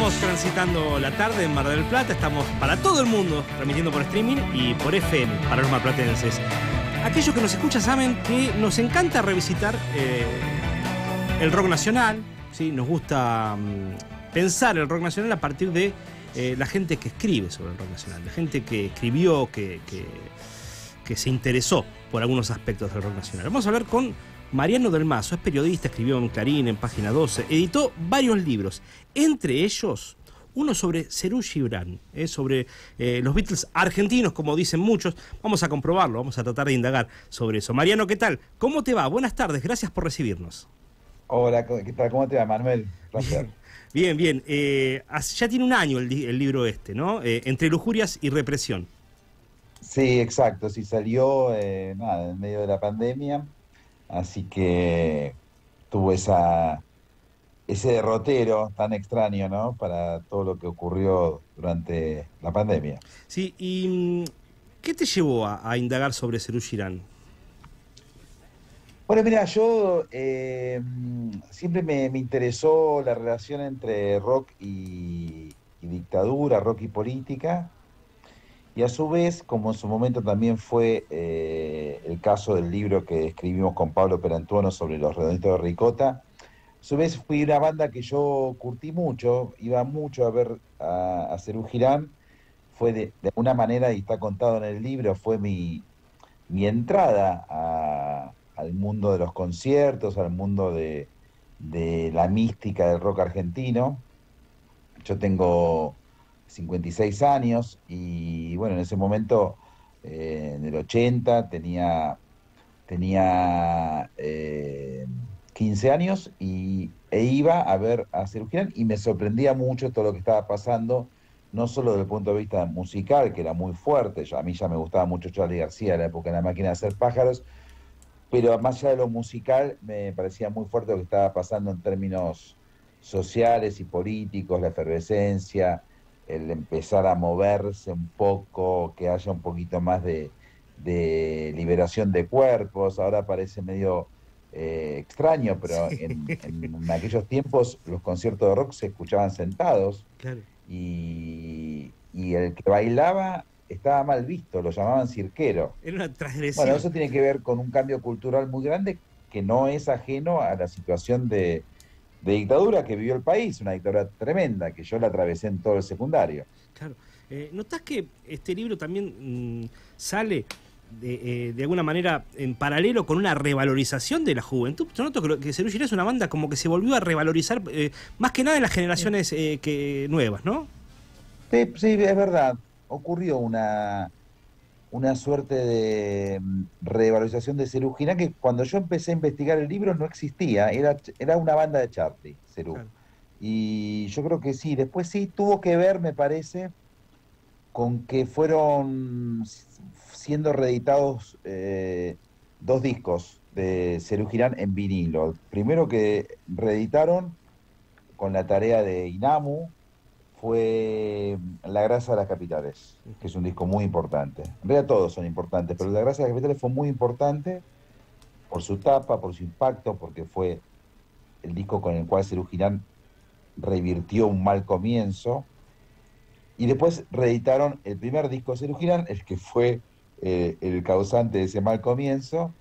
Estamos transitando la tarde en Mar del Plata, estamos para todo el mundo, transmitiendo por streaming y por FM para los marplatenses. Aquellos que nos escuchan saben que nos encanta revisitar el rock nacional, ¿sí? Nos gusta pensar el rock nacional a partir de la gente que escribe sobre el rock nacional, la gente que escribió, que se interesó por algunos aspectos del rock nacional. Vamos a hablar con Mariano Del Mazo, es periodista, escribió en Clarín, en Página 12, editó varios libros, entre ellos uno sobre Serú Gibran, sobre los Beatles argentinos, como dicen muchos. Vamos a comprobarlo, vamos a tratar de indagar sobre eso. Mariano, ¿qué tal? ¿Cómo te va? Buenas tardes, gracias por recibirnos. Hola, ¿qué tal? ¿Cómo te va, Manuel? Placer. Bien, bien. Ya tiene un año el libro ¿no? Entre lujurias y represión. Sí, exacto, sí salió en medio de la pandemia, así que tuvo ese derrotero tan extraño, ¿no? Para todo lo que ocurrió durante la pandemia. Sí, y ¿qué te llevó a indagar sobre Serú Girán? Bueno, mira, yo siempre me interesó la relación entre rock y dictadura, rock y política. Y a su vez, como en su momento también fue el caso del libro que escribimos con Pablo Perantuono sobre los Redonditos de Ricota, a su vez fui una banda que yo curtí mucho, iba mucho a ver a Serú Girán, fue de alguna manera, y está contado en el libro, fue mi entrada al mundo de los conciertos, al mundo de la mística del rock argentino. Yo tengo 56 años y bueno, en ese momento, en el 80, tenía 15 años e iba a ver a Serú Girán y me sorprendía mucho todo lo que estaba pasando, no solo desde el punto de vista musical, que era muy fuerte. A mí ya me gustaba mucho Charly García, la época de La Máquina de Hacer Pájaros, pero más allá de lo musical me parecía muy fuerte lo que estaba pasando en términos sociales y políticos, la efervescencia, el empezar a moverse un poco, que haya un poquito más de liberación de cuerpos. Ahora parece medio extraño, pero en aquellos tiempos los conciertos de rock se escuchaban sentados, Claro. y el que bailaba estaba mal visto, lo llamaban cirquero. Era una Bueno, transgresión. eso tiene que ver con un cambio cultural muy grande que no es ajeno a la situación de dictadura que vivió el país, una dictadura tremenda, que yo la atravesé en todo el secundario. Claro. ¿Notás que este libro también sale de alguna manera en paralelo con una revalorización de la juventud? Yo noto que Serú Girán es una banda como que se volvió a revalorizar más que nada en las generaciones nuevas, ¿no? Sí, sí, es verdad. Ocurrió una suerte de revalorización de Serú Girán que cuando yo empecé a investigar el libro no existía, era una banda de Charly, Serú. Claro. Y yo creo que sí, después sí tuvo que ver, me parece, con que fueron siendo reeditados dos discos de Serú Girán en vinilo. El primero que reeditaron con la tarea de Inamu fue La Grasa de las Capitales, que es un disco muy importante. En realidad todos son importantes, pero La Grasa de las Capitales fue muy importante por su tapa, por su impacto, porque fue el disco con el cual Serú Girán revirtió un mal comienzo. Y después reeditaron el primer disco de Serú Girán, el que fue el causante de ese mal comienzo,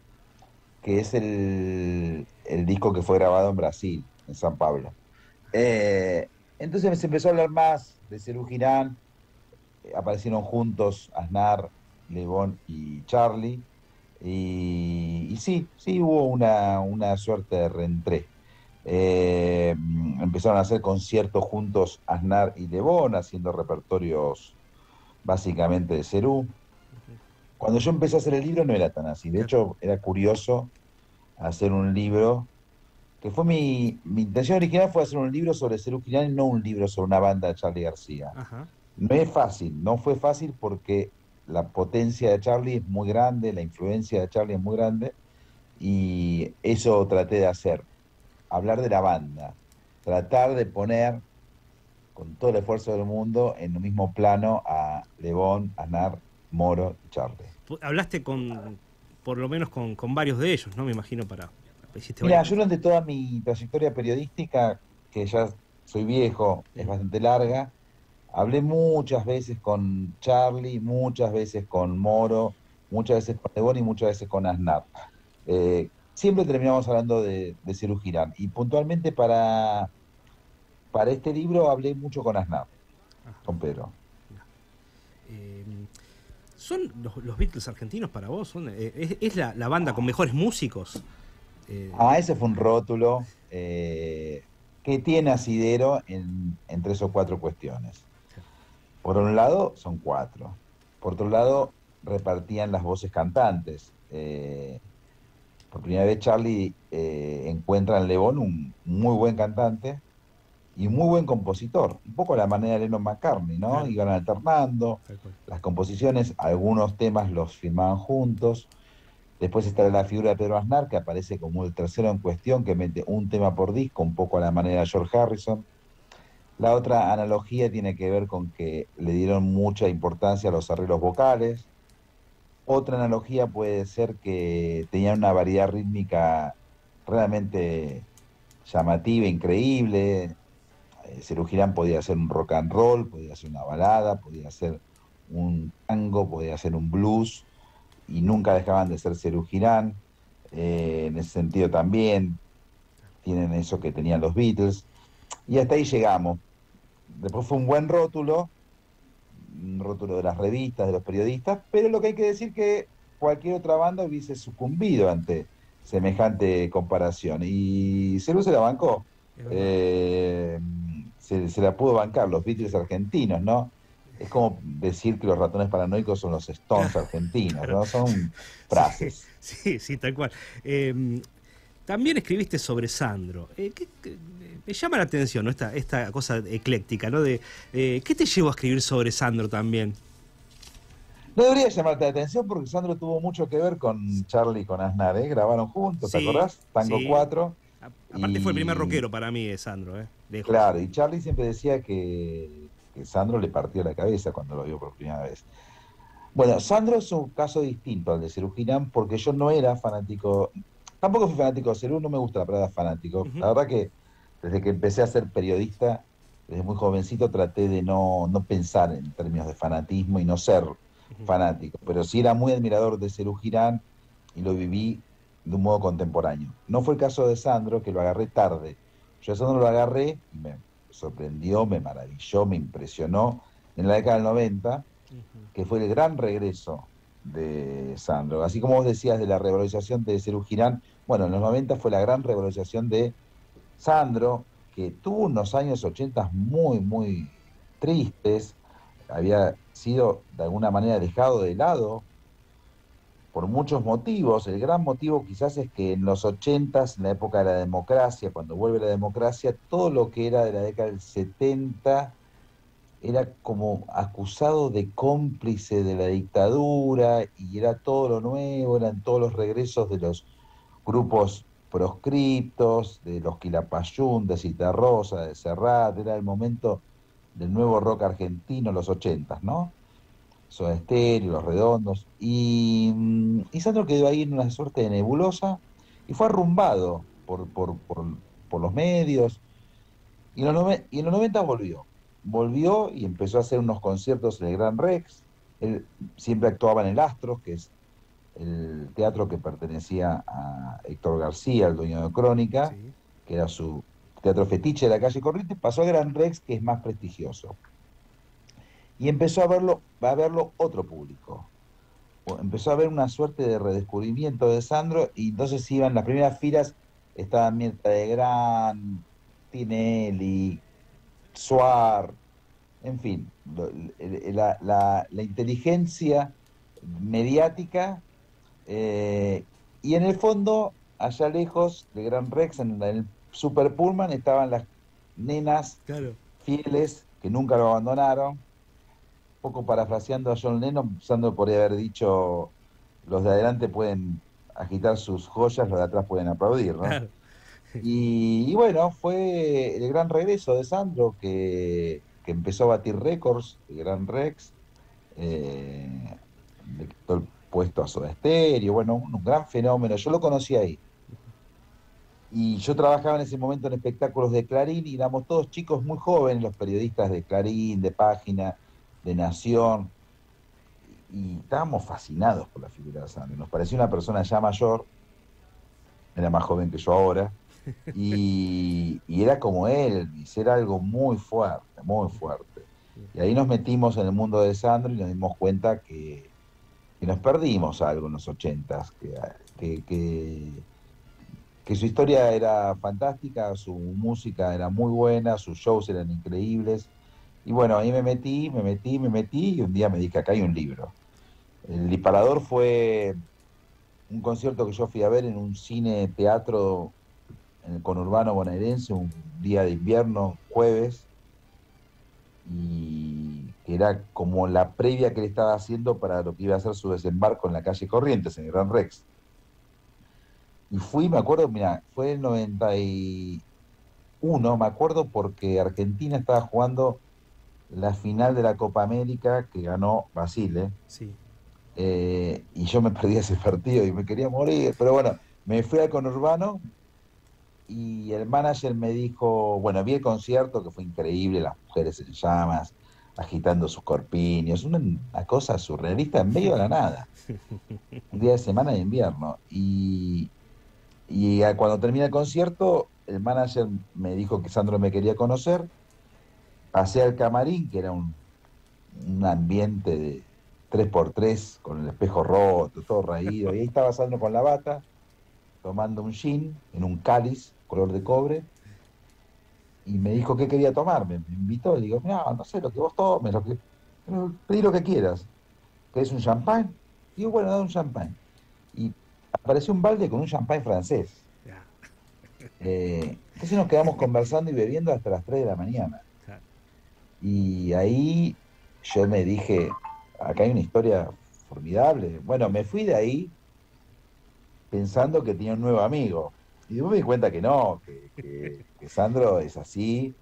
que es el disco que fue grabado en Brasil, en San Pablo. Entonces se empezó a hablar más de Serú Girán, aparecieron juntos Aznar, Le Bon y Charly, y sí, sí hubo una suerte de reentré. Empezaron a hacer conciertos juntos Aznar y Le Bon, haciendo repertorios básicamente de Serú. Cuando yo empecé a hacer el libro no era tan así, de Claro. hecho era curioso hacer un libro, que fue mi intención original fue hacer un libro sobre Serú Girán y no un libro sobre una banda de Charly García. Ajá. No es fácil, no fue fácil porque la potencia de Charly es muy grande, la influencia de Charly es muy grande, y eso traté de hacer, hablar de la banda, tratar de poner con todo el esfuerzo del mundo en un mismo plano a Le Bon, Aznar, Moro y Charly. Hablaste por lo menos con varios de ellos, ¿no? Me imagino hiciste Mira, varias yo cosas. durante toda mi trayectoria periodística, que ya soy viejo, es bastante larga. Hablé muchas veces con Charlie, muchas veces con Moro, muchas veces con Lebón y muchas veces con Aznar. Siempre terminamos hablando de Serú Girán. Y puntualmente para este libro hablé mucho con Aznar, con Pedro. Eh, ¿Son los Beatles argentinos para vos? ¿Es la banda con mejores músicos? Ah, ese fue un rótulo que tiene asidero en tres o cuatro cuestiones. Por un lado, son cuatro. Por otro lado, repartían las voces cantantes. Por primera vez Charlie encuentra en Lebón un muy buen cantante y un muy buen compositor. Un poco a la manera de Lennon McCartney, ¿no? Claro, Iban alternando tal cual. las composiciones, algunos temas los firmaban juntos. Después está la figura de Pedro Aznar, que aparece como el tercero en cuestión, que mete un tema por disco, un poco a la manera de George Harrison. La otra analogía tiene que ver con que le dieron mucha importancia a los arreglos vocales. Otra analogía puede ser que tenían una variedad rítmica realmente llamativa, increíble. Serú Girán podía hacer un rock and roll, podía hacer una balada, podía hacer un tango, podía hacer un blues, y nunca dejaban de ser Serú Girán. En ese sentido también tienen eso que tenían los Beatles. Y hasta ahí llegamos. Después fue un rótulo de las revistas, de los periodistas, pero lo que hay que decir que cualquier otra banda hubiese sucumbido ante semejante comparación. Y Cerú se la bancó. Es verdad. Eh, se la pudo bancar, los Beatles argentinos, ¿no? Es como decir que los ratones paranoicos son los Stones argentinos, Claro. ¿no? Son Sí, frases. sí, sí, tal cual. También escribiste sobre Sandro. Me llama la atención, ¿no? Esta cosa ecléctica, ¿no? ¿Qué te llevó a escribir sobre Sandro también? No debería llamarte la atención porque Sandro tuvo mucho que ver con Charlie y con Aznar, ¿eh? Grabaron juntos, ¿te Sí, acordás? Tango sí. 4. Aparte fue el primer Y rockero para mí, Sandro, lejos. claro, y Charlie siempre decía que Sandro le partió la cabeza cuando lo vio por primera vez. Bueno, Sandro es un caso distinto al de Serú Girán porque yo no era fanático, tampoco fui fanático de Serú, no me gusta la palabra fanático. Ujú, La verdad que desde que empecé a ser periodista, desde muy jovencito traté de no pensar en términos de fanatismo y no ser ujú. fanático, pero sí era muy admirador de Serú Girán y lo viví de un modo contemporáneo. No fue el caso de Sandro, que lo agarré tarde. Yo a Sandro lo agarré y me sorprendió, me maravilló, me impresionó en la década del 90, que fue el gran regreso de Sandro. Así como vos decías de la revalorización de Serú Girán, bueno, en los 90 fue la gran revalorización de Sandro, que tuvo unos años 80 muy, muy tristes, había sido de alguna manera dejado de lado por muchos motivos. El gran motivo quizás es que en los 80, en la época de la democracia, cuando vuelve la democracia, todo lo que era de la década del 70 era como acusado de cómplice de la dictadura y era todo lo nuevo, eran todos los regresos de los grupos proscriptos, de los Quilapayún, de Citarrosa, de Serrat, era el momento del nuevo rock argentino, los 80, ¿no? Soda Stereo, Los Redondos, y Sandro quedó ahí en una suerte de nebulosa y fue arrumbado por los medios, y en los 90 volvió y empezó a hacer unos conciertos en el Gran Rex. Él siempre actuaba en el Astros, que es el teatro que pertenecía a Héctor García, el dueño de Crónica, Sí. que era su teatro fetiche de la calle Corrientes. Pasó al Gran Rex, que es más prestigioso. Y empezó a verlo otro público. Empezó a ver una suerte de redescubrimiento de Sandro, y entonces iban, las primeras filas estaban Mirta de Gran, Tinelli, Suar, en fin, la inteligencia mediática, eh, y en el fondo, allá lejos de Gran Rex, en el Super Pullman, estaban las nenas Claro. fieles que nunca lo abandonaron. Poco parafraseando a John Lennon, Sandro podría haber dicho: los de adelante pueden agitar sus joyas, los de atrás pueden aplaudir, ¿no? Claro. Y bueno, fue el gran regreso de Sandro, que empezó a batir récords, el Gran Rex, le quitó el puesto a Soda Stereo, bueno, un gran fenómeno. Yo lo conocí ahí. Y yo trabajaba en ese momento en espectáculos de Clarín y éramos todos chicos muy jóvenes, los periodistas de Clarín, de Página, de Nación, y estábamos fascinados por la figura de Sandro. Nos parecía una persona ya mayor, era más joven que yo ahora, y era como Elvis, era algo muy fuerte, muy fuerte. Y ahí nos metimos en el mundo de Sandro y nos dimos cuenta que nos perdimos algo en los ochentas, que, que, que su historia era fantástica, su música era muy buena, sus shows eran increíbles. Y bueno, ahí me metí, y un día me dije, acá hay un libro. El disparador fue un concierto que yo fui a ver en un cine teatro en el conurbano bonaerense, un día de invierno, jueves, y que era como la previa que él estaba haciendo para lo que iba a ser su desembarco en la calle Corrientes, en el Gran Rex. Y fui, me acuerdo, mira, fue el 91, me acuerdo porque Argentina estaba jugando la final de la Copa América que ganó Basile, Sí. y yo me perdí ese partido y me quería morir, pero bueno, me fui al conurbano y el manager me dijo, bueno, vi el concierto que fue increíble, las mujeres en llamas, agitando sus corpiños, una cosa surrealista en medio de la nada, un día de semana de invierno. Cuando termina el concierto, el manager me dijo que Sandro me quería conocer, pasé al camarín, que era un ambiente de 3x3 con el espejo roto, todo raído, y ahí estaba Sandro con la bata, tomando un gin en un cáliz color de cobre, y me dijo qué quería tomar, me invitó, y digo, no, no sé, lo que vos tomes, pedí lo que quieras. ¿Querés un champán? Digo, bueno, da un champán. Y apareció un balde con un champán francés. Ya. Entonces nos quedamos conversando y bebiendo hasta las 3 de la mañana. Claro. Y ahí yo me dije, acá hay una historia formidable. Bueno, me fui de ahí pensando que tenía un nuevo amigo. Y después me di cuenta que no, que Sandro es así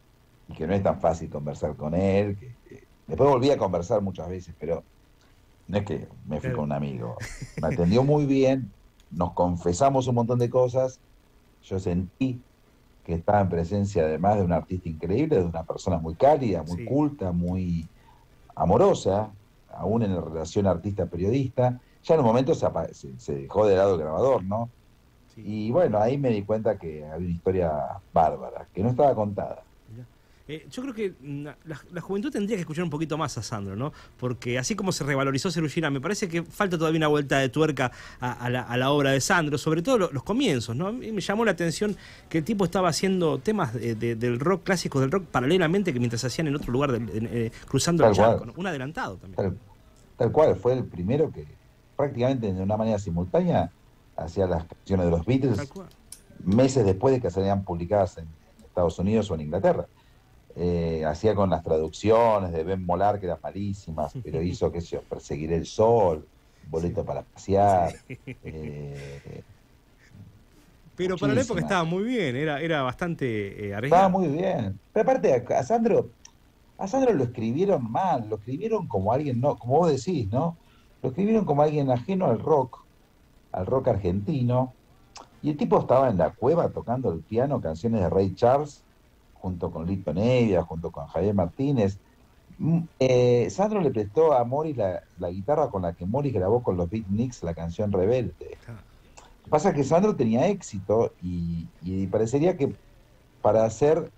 y que no es tan fácil conversar con él. Después volví a conversar muchas veces, pero no es que me fui Claro. con un amigo. Me atendió muy bien, nos confesamos un montón de cosas. Yo sentí que estaba en presencia además de un artista increíble, de una persona muy cálida, muy Sí. culta, muy amorosa, aún en la relación artista-periodista. Ya en un momento se dejó de lado el grabador, ¿no? Sí. Y bueno, ahí me di cuenta que había una historia bárbara, que no estaba contada. Mirá. Yo creo que la juventud tendría que escuchar un poquito más a Sandro, ¿no? Porque así como se revalorizó Cerugina, me parece que falta todavía una vuelta de tuerca a la obra de Sandro, sobre todo los comienzos, ¿no? A mí me llamó la atención que el tipo estaba haciendo temas del rock, clásicos del rock, paralelamente que mientras hacían en otro lugar, cruzando el Tal charco, cual, ¿no? Un adelantado también. tal cual, fue el primero que prácticamente de una manera simultánea hacía las canciones de los Tal Beatles cual. meses después de que salían publicadas en Estados Unidos o en Inglaterra. Hacía con las traducciones de Ben Molar, que eran malísimas, pero hizo, qué sé yo, Perseguir el Sol, Sí, Boleto para Pasear, sí. eh, Pero para la época estaba muchísimas. muy bien, era bastante Estaba arriesgado. muy bien. Pero aparte, a Sandro lo escribieron mal, lo escribieron como alguien, no, como vos decís, ¿no? Lo escribieron como alguien ajeno al rock argentino, y el tipo estaba en la cueva tocando el piano canciones de Ray Charles, junto con Lito Nevia, junto con Javier Martínez. Sandro le prestó a Morris la guitarra con la que Morris grabó con los Beatniks la canción Rebelde. Claro. Lo que pasa es que Sandro tenía éxito y parecería que para ser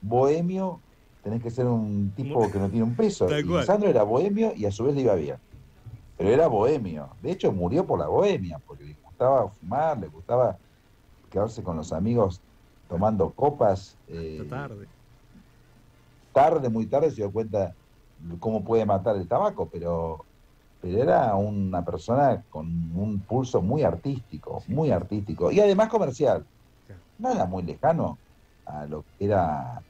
bohemio tenés que ser un tipo que no tiene un peso. Tal Y cual. Sandro era bohemio y a su vez le iba bien. Pero era bohemio. De hecho, murió por la bohemia, porque le gustaba fumar, le gustaba quedarse con los amigos tomando copas. Hasta tarde. Tarde, muy tarde se dio cuenta de cómo puede matar el tabaco, pero era una persona con un pulso Sí, muy artístico y además comercial. claro. Nada muy lejano a lo que era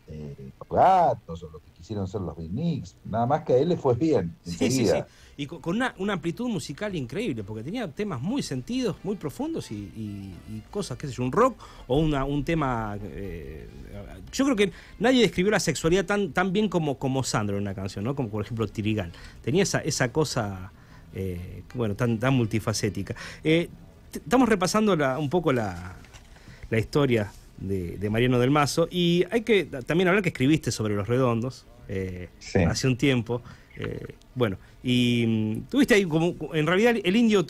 los Gatos o lo que quisieron ser los Beatniks. Nada más que a él le fue bien, Sí, sí, sí. enseguida. Y con una amplitud musical increíble, porque tenía temas muy sentidos, muy profundos y cosas, qué sé yo, un rock o un tema... yo creo que nadie describió la sexualidad tan bien como Sandro en una canción, ¿no? Como por ejemplo Tirigal. Tenía esa cosa, bueno, tan multifacética. Estamos repasando un poco la la historia de Mariano del Mazo. Y hay que también hablar que escribiste sobre Los Redondos Sí. hace un tiempo. Bueno, y tuviste ahí como, en realidad el indio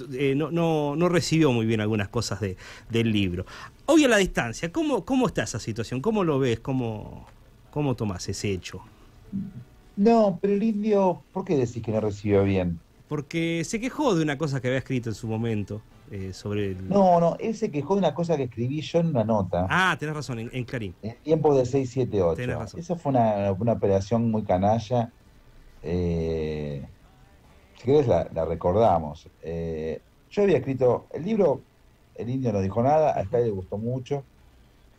no recibió muy bien algunas cosas del libro. Hoy a la distancia, ¿cómo está esa situación? ¿Cómo lo ves? ¿Cómo tomás ese hecho? No, pero el indio, ¿por qué decís que no recibió bien? Porque se quejó de una cosa que había escrito en su momento sobre el... No, no, él se quejó de una cosa que escribí yo en una nota, Ah, tenés razón, en Clarín. en tiempo de seis siete Tenés ocho. razón. Esa fue una operación muy canalla. eh, si querés la recordamos. Yo había escrito el libro, el indio no dijo nada, a Sky le gustó mucho.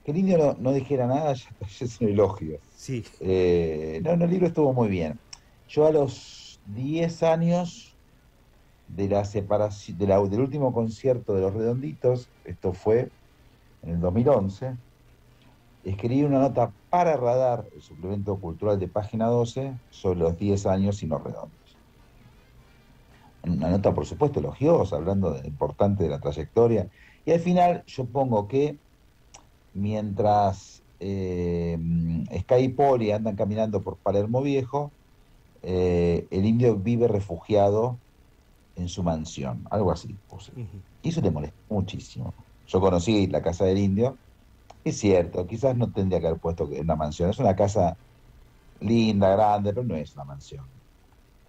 Que el indio no dijera nada ya es un elogio. Sí. No, el libro estuvo muy bien. Yo a los 10 años de la separación, del último concierto de Los Redonditos, esto fue en el 2011, escribí una nota para Radar, el suplemento cultural de Página 12, sobre los 10 años y Los Redondos. Una nota, por supuesto, elogiosa, hablando de importante de la trayectoria. Y al final yo pongo que mientras Sky y Poli andan caminando por Palermo Viejo, el indio vive refugiado en su mansión, algo así puse. Ujú. Y eso le molestó muchísimo. Yo conocí la casa del indio, es cierto, quizás no tendría que haber puesto que es una mansión, es una casa linda, grande, pero no es una mansión.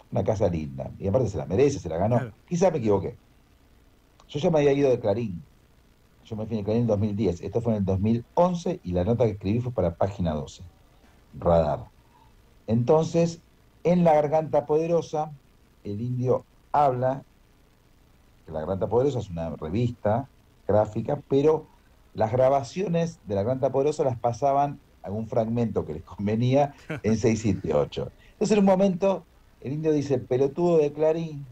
Una casa linda, y aparte se la merece, se la ganó. Claro. Quizás me equivoqué. Yo ya me había ido de Clarín, yo me fui de Clarín en 2010, esto fue en el 2011 y la nota que escribí fue para Página 12, Radar. Entonces, en La Garganta Poderosa, el indio habla, que La Garganta Poderosa es una revista gráfica, pero las grabaciones de La Garganta Poderosa las pasaban algún fragmento que les convenía en 678. Entonces, en un momento, el indio dice, pelotudo de Clarín,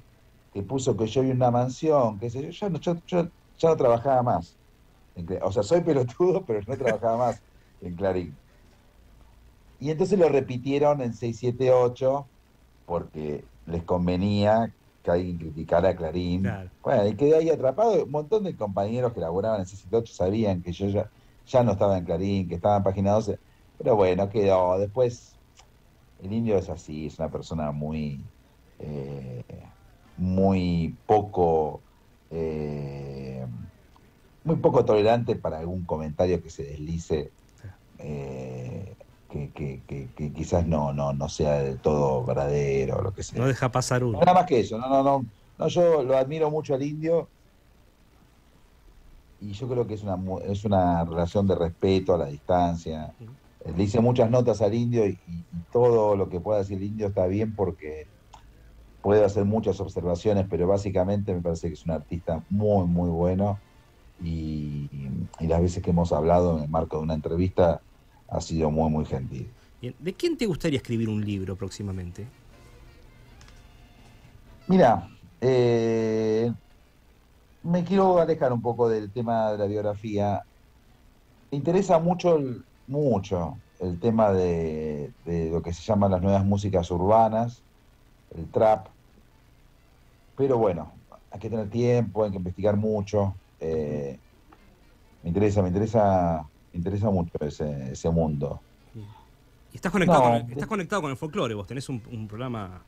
que puso que yo vi una mansión, qué sé yo, yo ya no trabajaba más. O sea, soy pelotudo, pero no trabajaba más en Clarín. Y entonces lo repitieron en 678 porque les convenía que alguien criticara a Clarín. Claro. Bueno, y quedé ahí atrapado. Un montón de compañeros que laboraban en 678 sabían que yo ya no estaba en Clarín, que estaba en Página 12. Pero bueno, quedó. Después, el indio es así, es una persona eh, eh, muy poco tolerante para algún comentario que se deslice. eh, que quizás no sea del todo verdadero o lo que No sea. deja pasar uno. Nada más que eso, no, yo lo admiro mucho al indio y yo creo que es una relación de respeto a la distancia. Le hice muchas notas al indio y todo lo que pueda decir el indio está bien porque puede hacer muchas observaciones, pero básicamente me parece que es un artista muy, muy bueno y, y las veces que hemos hablado en el marco de una entrevista ha sido muy, muy gentil. Bien. ¿De quién te gustaría escribir un libro próximamente? Mira, me quiero alejar un poco del tema de la biografía. Me interesa mucho el tema de lo que se llaman las nuevas músicas urbanas, el trap, pero bueno, hay que tener tiempo, hay que investigar mucho. Me interesa mucho ese mundo. Bien. Y estás conectado con el folclore, vos tenés un programa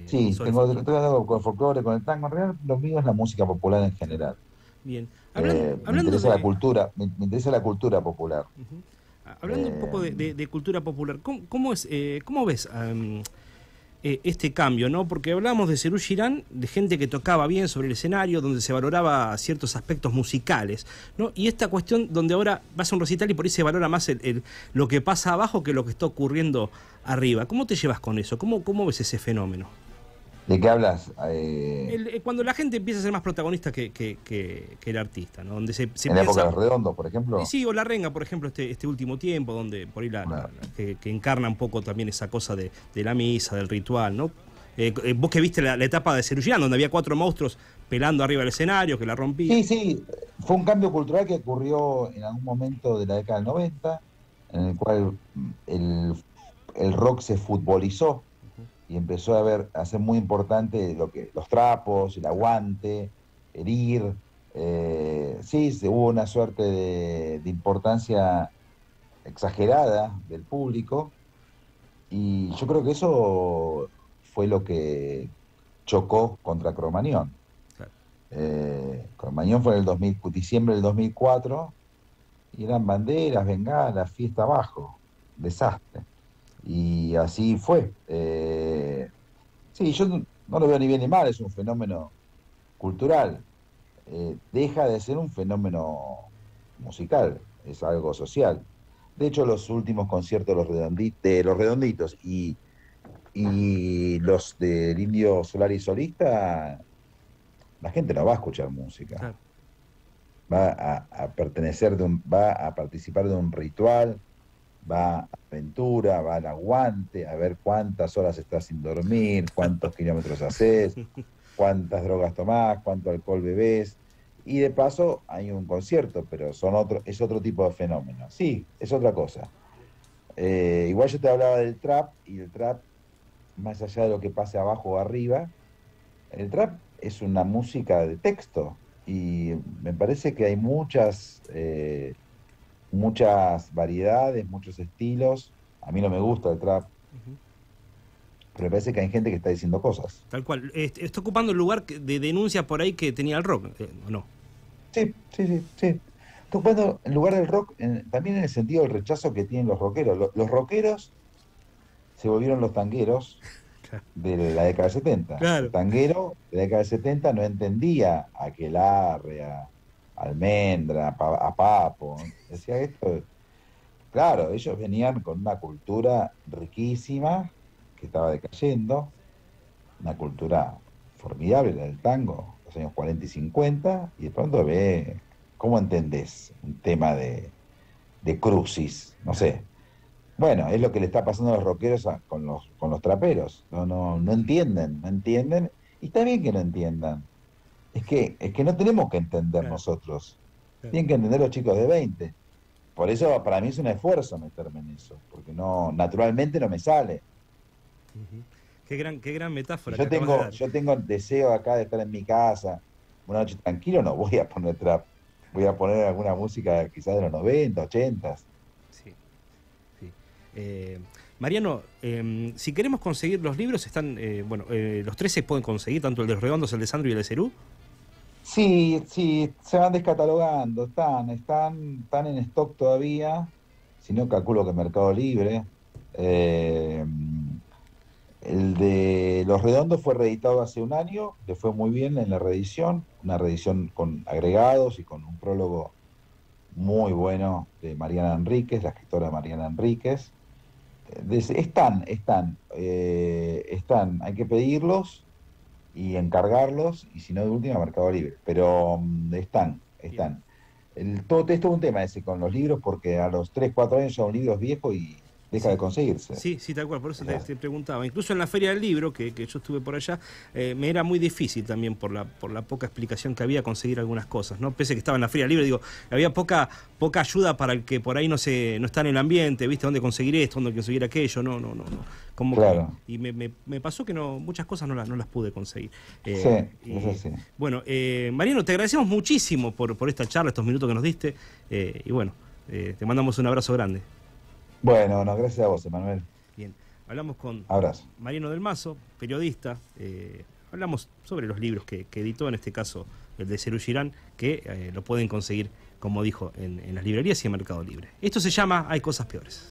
Sí, sobre tengo folclore. algo con el folclore, con el tango. En realidad, lo mío es la música popular en general. Bien. Me Hablando interesa la de... cultura, me interesa la cultura popular. Ujú. Hablando un Eh, poco de cultura popular, ¿cómo ves este cambio, ¿no? Porque hablábamos de Serú Girán, de gente que tocaba bien sobre el escenario, donde se valoraba ciertos aspectos musicales, ¿no? Y esta cuestión donde ahora vas a un recital y por ahí se valora más lo que pasa abajo que lo que está ocurriendo arriba. ¿Cómo te llevas con eso? ¿Cómo ves ese fenómeno? ¿De qué hablas? Cuando la gente empieza a ser más protagonista que el artista, ¿no? Donde se En la época piensa... de los Redondos, por ejemplo. Sí, o La Renga, por ejemplo, este último tiempo, donde por ahí Claro. que encarna un poco también esa cosa de la misa, del ritual, ¿no? Vos que viste la etapa de Serú Girán, donde había 4 monstruos pelando arriba del escenario, que la rompían. Sí, sí, fue un cambio cultural que ocurrió en algún momento de la década del 90, en el cual el rock se futbolizó y empezó a ser muy importante los trapos, el aguante, el ir, Sí, hubo una suerte de importancia exagerada del público y yo creo que eso fue lo que chocó contra Cromañón. Claro. Cromañón fue en el 2000, diciembre del 2004 y eran banderas, bengalas, fiesta abajo, desastre. Y así fue. Sí, yo no lo veo ni bien ni mal, es un fenómeno cultural. Deja de ser un fenómeno musical, es algo social. De hecho, los últimos conciertos de los Redonditos y los del Indio Solari Solista, la gente no va a escuchar música, Claro. va a participar de un ritual, va a aventura, va al aguante, a ver cuántas horas estás sin dormir, cuántos kilómetros haces, cuántas drogas tomás, cuánto alcohol bebés. Y de paso hay un concierto, pero es otro tipo de fenómeno. Sí, es otra cosa. Igual yo te hablaba del trap, y el trap, más allá de lo que pase abajo o arriba, el trap es una música de texto. Y me parece que hay muchas variedades, muchos estilos. A mí no me gusta el trap, Ujú. pero me parece que hay gente que está diciendo cosas. Tal cual. Está ocupando el lugar de denuncia por ahí que tenía el rock, ¿o no? Sí, sí, sí, sí. Estoy ocupando en lugar del rock, también en el sentido del rechazo que tienen los rockeros. Los rockeros se volvieron los tangueros Claro. de la década del 70. El Claro. tanguero de la década del 70 no entendía a Aquelarre, a Almendra, a Papo. Decía esto. Claro, ellos venían con una cultura riquísima que estaba decayendo, una cultura formidable, la del tango, los años 40 y 50, y de pronto ve, ¿cómo entendés un tema de crucis? No sé. Bueno, es lo que le está pasando a los rockeros con los traperos. No entienden, no entienden, y está bien que no entiendan. Es que no tenemos que entender Claro, nosotros. claro. Tienen que entender los chicos de 20. Por eso para mí es un esfuerzo meterme en eso, porque no, naturalmente no me sale. Ujú. Qué gran Si metáfora que yo acabas de tengo, dar. yo tengo el deseo acá de estar en mi casa, una noche tranquilo, no voy a poner trap. Voy a poner alguna música quizás de los 90, 80. Sí, sí. Mariano, si queremos conseguir los libros, están, bueno, los tres se pueden conseguir, tanto el de los Redondos, el de Sandro y el de Cerú. Sí, sí, se van descatalogando, están en stock todavía, si no calculo que Mercado Libre. Eh, el de Los Redondos fue reeditado hace un año, le fue muy bien en la reedición, una reedición con agregados y con un prólogo muy bueno de Mariana Enríquez, la escritora Mariana Enríquez. Están, hay que pedirlos y encargarlos, y si no, de última, Mercado Libre. Pero están, Bien. están. Todo esto es un tema ese con los libros, porque a los 3 4 años ya un libro es viejo y deja de Sí, conseguirse. sí, sí, tal cual, por eso O te, sea, te preguntaba. Incluso en la Feria del Libro, que yo estuve por allá, me era muy difícil también por la poca explicación que había conseguir algunas cosas, ¿no? Pese que estaba en la Feria del Libro, digo, había poca ayuda para el que por ahí no está en el ambiente, ¿viste? ¿Dónde conseguir esto? ¿Dónde conseguir aquello? No. Como que, claro, y me pasó que muchas cosas no las pude conseguir. sí, es Y, así. bueno, Mariano, te agradecemos muchísimo por esta charla, estos minutos que nos diste, y bueno, te mandamos un abrazo grande. Bueno, no, gracias a vos, Emanuel. Bien, hablamos con Abrazo. Mariano del Mazo, periodista. Hablamos sobre los libros que editó, en este caso el de Cerú Girán, que lo pueden conseguir, como dijo, en las librerías y en Mercado Libre. Esto se llama Hay cosas peores.